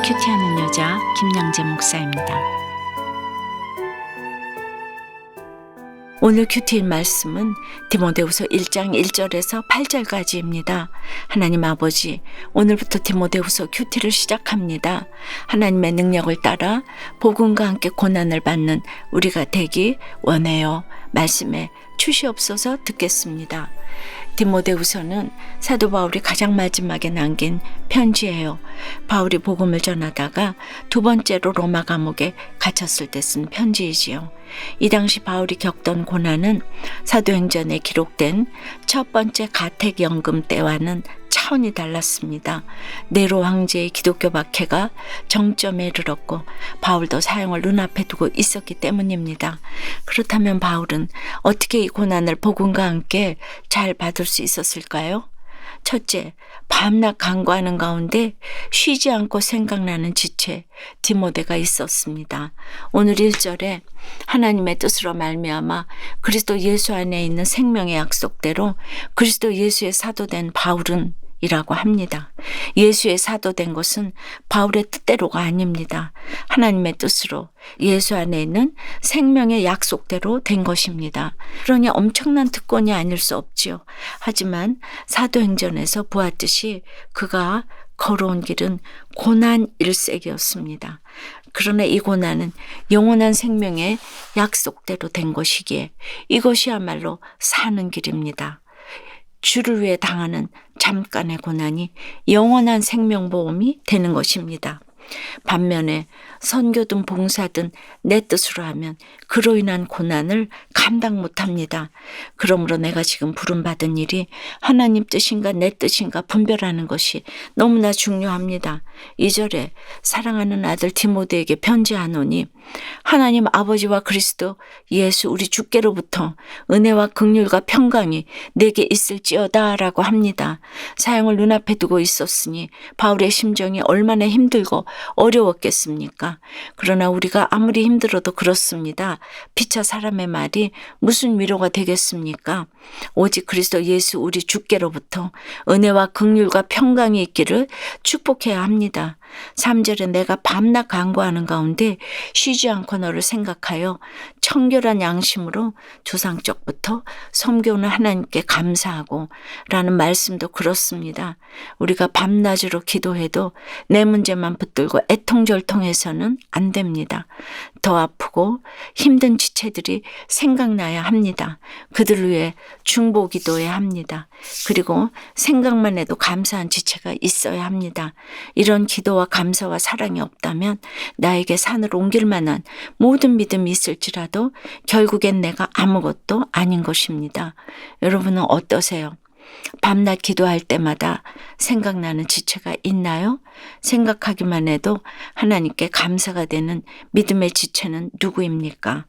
큐티하는 여자 김양재 목사입니다. 오늘 큐티의 말씀은 디모데후서 1장 1절에서 8절까지입니다. 하나님 아버지, 오늘부터 디모데후서 큐티를 시작합니다. 하나님의 능력을 따라 복음과 함께 고난을 받는 우리가 되기 원해요. 말씀에 주시옵소서. 듣겠습니다. 디모데후서는 사도 바울이 가장 마지막에 남긴 편지예요. 바울이 복음을 전하다가 두 번째로 로마 감옥에 갇혔을 때 쓴 편지이지요. 이 당시 바울이 겪던 고난은 사도행전에 기록된 첫 번째 가택연금 때와는 차원이 달랐습니다. 네로 황제의 기독교 박해가 정점에 이르렀고 바울도 사형을 눈앞에 두고 있었기 때문입니다. 그렇다면 바울은 어떻게 이 고난을 복음과 함께 잘 받을 수 있었을까요? 첫째, 밤낮 간구하는 가운데 쉬지 않고 생각나는 지체 디모데가 있었습니다. 오늘 1절에 하나님의 뜻으로 말미암아 그리스도 예수 안에 있는 생명의 약속대로 그리스도 예수의 사도된 바울은 이라고 합니다. 예수의 사도된 것은 바울의 뜻대로가 아닙니다. 하나님의 뜻으로 예수 안에 있는 생명의 약속대로 된 것입니다. 그러니 엄청난 특권이 아닐 수 없지요. 하지만 사도행전에서 보았듯이 그가 걸어온 길은 고난 일색이었습니다. 그러나 이 고난은 영원한 생명의 약속대로 된 것이기에 이것이야말로 사는 길입니다. 주를 위해 당하는 잠깐의 고난이 영원한 생명보험이 되는 것입니다. 반면에 선교든 봉사든 내 뜻으로 하면 그로 인한 고난을 감당 못합니다. 그러므로 내가 지금 부름받은 일이 하나님 뜻인가 내 뜻인가 분별하는 것이 너무나 중요합니다. 2절에 사랑하는 아들 디모데에게 편지하노니 하나님 아버지와 그리스도 예수 우리 주께로부터 은혜와 긍휼과 평강이 내게 있을지어다 라고 합니다. 사형을 눈앞에 두고 있었으니 바울의 심정이 얼마나 힘들고 어려웠겠습니까? 그러나 우리가 아무리 힘들어도 그렇습니다. 피차 사람의 말이 무슨 위로가 되겠습니까? 오직 그리스도 예수 우리 주께로부터 은혜와 긍휼과 평강이 있기를 축복해야 합니다. 3절에 내가 밤낮 간구하는 가운데 쉬지 않고 너를 생각하여 청결한 양심으로 조상적부터 섬겨오는 하나님께 감사하고 라는 말씀도 그렇습니다. 우리가 밤낮으로 기도해도 내 문제만 붙들고 애통절통해서는 안 됩니다. 더 아프고 힘든 지체들이 생각나야 합니다. 그들을 위해 중보기도해야 합니다. 그리고 생각만 해도 감사한 지체가 있어야 합니다. 이런 기도와 감사와 사랑이 없다면 나에게 산을 옮길 만한 모든 믿음이 있을지라도 결국엔 내가 아무것도 아닌 것입니다. 여러분은 어떠세요? 밤낮 기도할 때마다 생각나는 지체가 있나요? 생각하기만 해도 하나님께 감사가 되는 믿음의 지체는 누구입니까?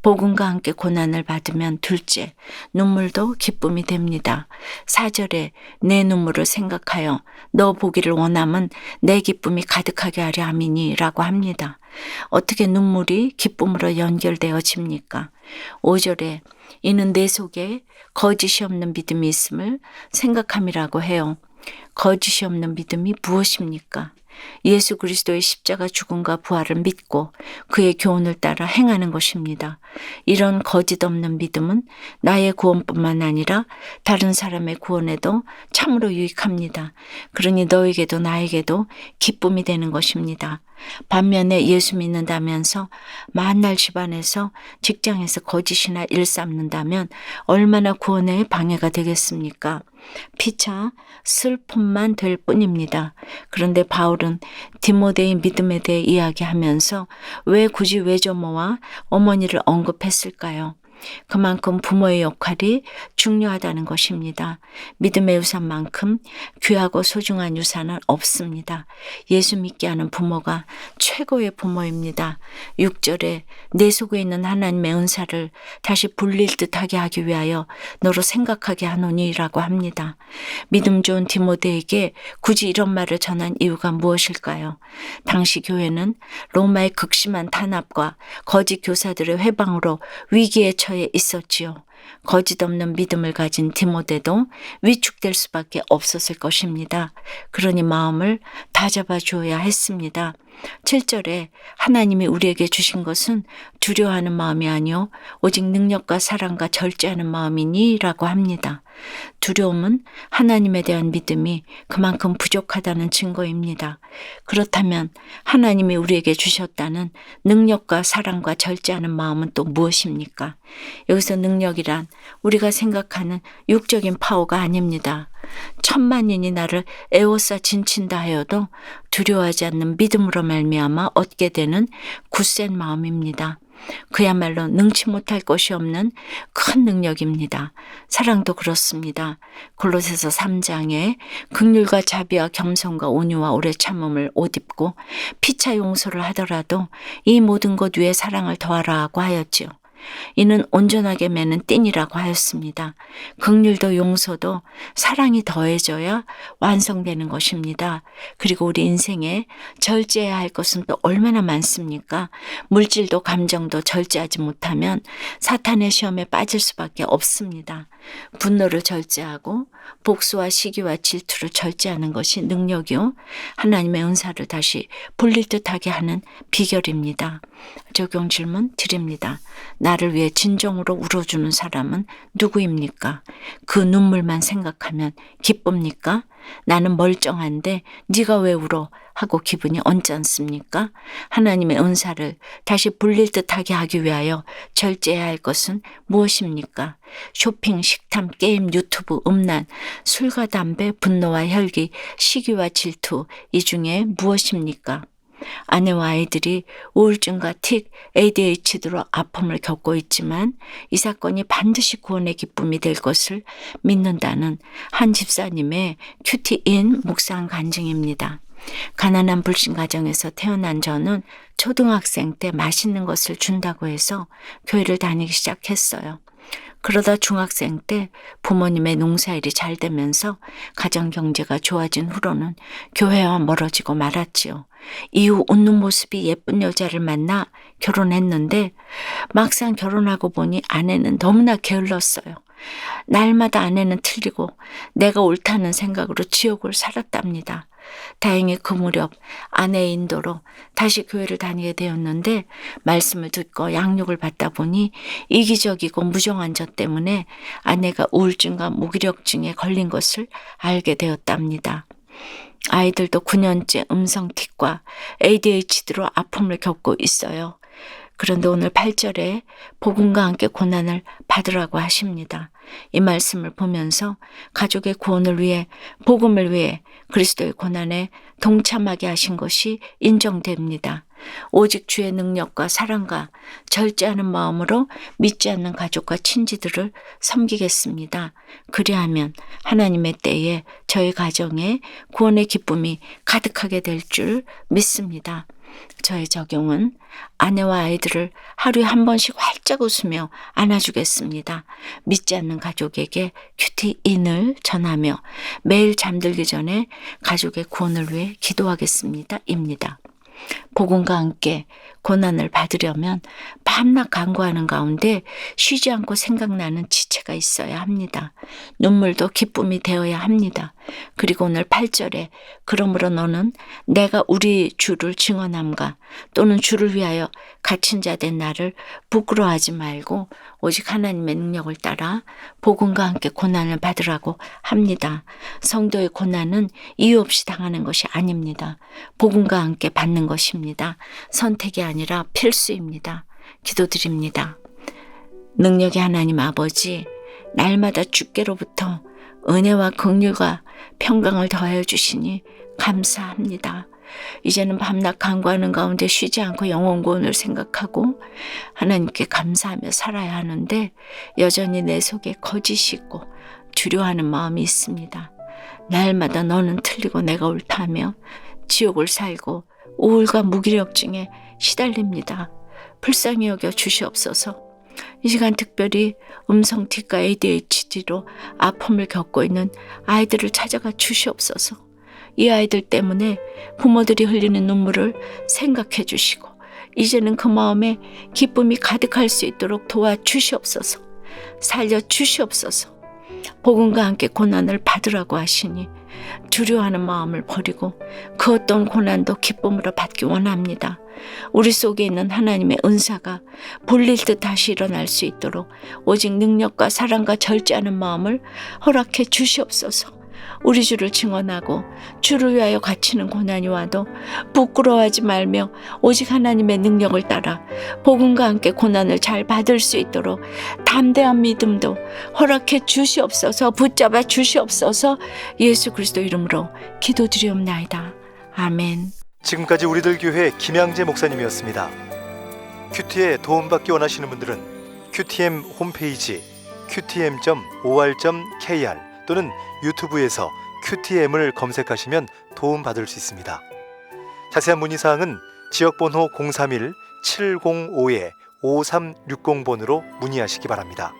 복음과 함께 고난을 받으면 둘째, 눈물도 기쁨이 됩니다. 4절에 내 눈물을 생각하여 너 보기를 원함은 내 기쁨이 가득하게 하려 함이니 라고 합니다. 어떻게 눈물이 기쁨으로 연결되어집니까? 5절에 이는 내 속에 거짓이 없는 믿음이 있음을 생각함이라고 해요. 거짓이 없는 믿음이 무엇입니까? 예수 그리스도의 십자가 죽음과 부활을 믿고 그의 교훈을 따라 행하는 것입니다. 이런 거짓 없는 믿음은 나의 구원뿐만 아니라 다른 사람의 구원에도 참으로 유익합니다. 그러니 너에게도 나에게도 기쁨이 되는 것입니다. 반면에 예수 믿는다면서 만날 집안에서 직장에서 거짓이나 일삼는다면 얼마나 구원에 방해가 되겠습니까? 피차 슬픔만 될 뿐입니다. 그런데 바울은 디모데의 믿음에 대해 이야기하면서 왜 굳이 외조모와 어머니를 언급했을까요? 그만큼 부모의 역할이 중요하다는 것입니다. 믿음의 유산만큼 귀하고 소중한 유산은 없습니다. 예수 믿게 하는 부모가 최고의 부모입니다. 6절에 내 속에 있는 하나님의 은사를 다시 불릴 듯하게 하기 위하여 너로 생각하게 하노니 라고 합니다. 믿음 좋은 디모데에게 굳이 이런 말을 전한 이유가 무엇일까요? 당시 교회는 로마의 극심한 탄압과 거짓 교사들의 회방으로 위기에 처해 있었지요. 거짓 없는 믿음을 가진 디모데도 위축될 수밖에 없었을 것입니다. 그러니 마음을 다잡아 주어야 했습니다. 7절에 하나님이 우리에게 주신 것은 두려워하는 마음이 아니요 오직 능력과 사랑과 절제하는 마음이니 라고 합니다. 두려움은 하나님에 대한 믿음이 그만큼 부족하다는 증거입니다. 그렇다면 하나님이 우리에게 주셨다는 능력과 사랑과 절제하는 마음은 또 무엇입니까? 여기서 능력이란 우리가 생각하는 육적인 파워가 아닙니다. 천만인이 나를 에워싸 진친다 하여도 두려워하지 않는 믿음으로 말미암아 얻게 되는 굳센 마음입니다. 그야말로 능치 못할 것이 없는 큰 능력입니다. 사랑도 그렇습니다. 골로새서 3장에 긍휼과 자비와 겸손과 온유와 오래 참음을 옷 입고 피차 용서를 하더라도 이 모든 것 위에 사랑을 더하라고 하였지요. 이는 온전하게 매는 띠니라고 하였습니다. 긍휼도 용서도 사랑이 더해져야 완성되는 것입니다. 그리고 우리 인생에 절제해야 할 것은 또 얼마나 많습니까? 물질도 감정도 절제하지 못하면 사탄의 시험에 빠질 수밖에 없습니다. 분노를 절제하고 복수와 시기와 질투를 절제하는 것이 능력이요 하나님의 은사를 다시 불릴 듯하게 하는 비결입니다. 적용 질문 드립니다. 나를 위해 진정으로 울어주는 사람은 누구입니까? 그 눈물만 생각하면 기쁩니까? 나는 멀쩡한데 네가 왜 울어? 하고 기분이 언짢습니까? 하나님의 은사를 다시 불릴 듯하게 하기 위하여 절제해야 할 것은 무엇입니까? 쇼핑, 식탐, 게임, 유튜브, 음란, 술과 담배, 분노와 혈기, 시기와 질투, 이 중에 무엇입니까? 아내와 아이들이 우울증과 틱, ADHD로 아픔을 겪고 있지만 이 사건이 반드시 구원의 기쁨이 될 것을 믿는다는 한 집사님의 큐티인 묵상 간증입니다. 가난한 불신 가정에서 태어난 저는 초등학생 때 맛있는 것을 준다고 해서 교회를 다니기 시작했어요. 그러다 중학생 때 부모님의 농사일이 잘 되면서 가정 경제가 좋아진 후로는 교회와 멀어지고 말았지요. 이후 웃는 모습이 예쁜 여자를 만나 결혼했는데 막상 결혼하고 보니 아내는 너무나 게을렀어요. 날마다 아내는 틀리고 내가 옳다는 생각으로 지옥을 살았답니다. 다행히 그 무렵 아내의 인도로 다시 교회를 다니게 되었는데 말씀을 듣고 양육을 받다 보니 이기적이고 무정한 저 때문에 아내가 우울증과 무기력증에 걸린 것을 알게 되었답니다. 아이들도 9년째 음성틱과 ADHD로 아픔을 겪고 있어요. 그런데 오늘 8절에 복음과 함께 고난을 받으라고 하십니다. 이 말씀을 보면서 가족의 구원을 위해 복음을 위해 그리스도의 고난에 동참하게 하신 것이 인정됩니다. 오직 주의 능력과 사랑과 절제하는 마음으로 믿지 않는 가족과 친지들을 섬기겠습니다. 그리하면 하나님의 때에 저희 가정에 구원의 기쁨이 가득하게 될 줄 믿습니다. 저의 적용은 아내와 아이들을 하루에 한 번씩 활짝 웃으며 안아주겠습니다. 믿지 않는 가족에게 큐티인을 전하며 매일 잠들기 전에 가족의 구원을 위해 기도하겠습니다. 입니다. 복음과 함께 고난을 받으려면 밤낮 간구하는 가운데 쉬지 않고 생각나는 지체가 있어야 합니다. 눈물도 기쁨이 되어야 합니다. 그리고 오늘 8절에 그러므로 너는 내가 우리 주를 증언함과 또는 주를 위하여 갇힌 자 된 나를 부끄러워하지 말고 오직 하나님의 능력을 따라 복음과 함께 고난을 받으라고 합니다. 성도의 고난은 이유 없이 당하는 것이 아닙니다. 복음과 함께 받는 것입니다. 선택이 아니라 필수입니다. 기도드립니다. 능력의 하나님 아버지, 날마다 주께로부터 은혜와 긍휼과 평강을 더하여 주시니 감사합니다. 이제는 밤낮 간구하는 가운데 쉬지 않고 영혼 구원을 생각하고 하나님께 감사하며 살아야 하는데 여전히 내 속에 거짓이 있고 두려워하는 마음이 있습니다. 날마다 너는 틀리고 내가 옳다며 지옥을 살고 우울과 무기력증에 시달립니다. 불쌍히 여겨 주시옵소서. 이 시간 특별히 음성틱과 ADHD로 아픔을 겪고 있는 아이들을 찾아가 주시옵소서. 이 아이들 때문에 부모들이 흘리는 눈물을 생각해 주시고 이제는 그 마음에 기쁨이 가득할 수 있도록 도와주시옵소서. 살려 주시옵소서. 복음과 함께 고난을 받으라고 하시니 두려워하는 마음을 버리고 그 어떤 고난도 기쁨으로 받기 원합니다. 우리 속에 있는 하나님의 은사가 불릴 듯 다시 일어날 수 있도록 오직 능력과 사랑과 절제하는 마음을 허락해 주시옵소서. 우리 주를 증언하고 주를 위하여 갇히는 고난이 와도 부끄러워하지 말며 오직 하나님의 능력을 따라 복음과 함께 고난을 잘 받을 수 있도록 담대한 믿음도 허락해 주시옵소서. 붙잡아 주시옵소서. 예수 그리스도 이름으로 기도드리옵나이다. 아멘. 지금까지 우리들 교회 김양재 목사님이었습니다. 큐티에 도움받기 원하시는 분들은 QTM 홈페이지 qtm.or.kr 또는 유튜브에서 QTM을 검색하시면 도움받을 수 있습니다. 자세한 문의사항은 지역번호 031-705-5360번으로 문의하시기 바랍니다.